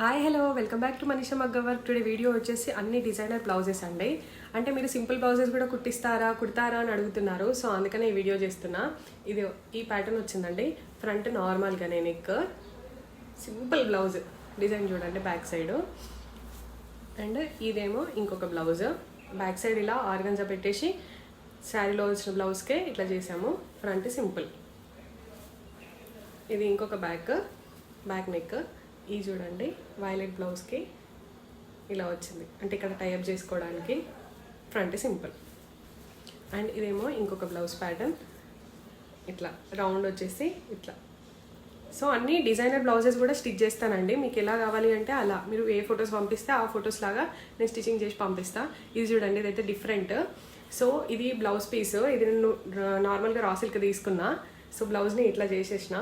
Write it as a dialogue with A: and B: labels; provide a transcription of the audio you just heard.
A: Hi hello welcome back to Manisha Maggam work. Today video వచ్చేసి అన్ని designer blouses అండి. అంటే మీరు సింపుల్ బ్లౌజెస్ కూడా కుడతారా అని అడుగుతున్నారు. సో అందుకనే ఈ వీడియో చేస్తున్నా. ఇది ఈ ప్యాటర్న్ వచ్చిందండి. ఫ్రంట్ నార్మల్గానే నెక్, సింపుల్ బ్లౌజ్ డిజైన్ చూడండి బ్యాక్ సైడ్. అండ్ ఇదేమో ఇంకొక బ్లౌజ్, బ్యాక్ సైడ్ ఇలా ఆర్గంజా పెట్టేసి శారీలో వచ్చిన బ్లౌజ్కే ఇట్లా చేసాము. Front simple. ఇది ఇంకొక బ్యాక్ నెక్. ఈ చూడండి వైలెట్ బ్లౌజ్కి ఇలా వచ్చింది, అంటే ఇక్కడ టైఅప్ చేసుకోవడానికి. Front simple. అండ్ ఇదేమో ఇంకొక బ్లౌజ్ ప్యాటర్న్, ఇట్లా రౌండ్ వచ్చేసి ఇట్లా. సో అన్ని డిజైనర్ బ్లౌజెస్ కూడా స్టిచ్ చేస్తానండి. మీకు ఎలా కావాలి అంటే అలా మీరు ఏ ఫొటోస్ పంపిస్తే ఆ ఫొటోస్ లాగా నేను స్టిచ్చింగ్ చేసి పంపిస్తాను. ఇది చూడండి, ఇదైతే డిఫరెంట్. సో ఇది బ్లౌజ్ పీస్. ఇది నేను నార్మల్గా రా సిల్క్ తీసుకున్నా. సో బ్లౌజ్ని ఇట్లా చేసేసిన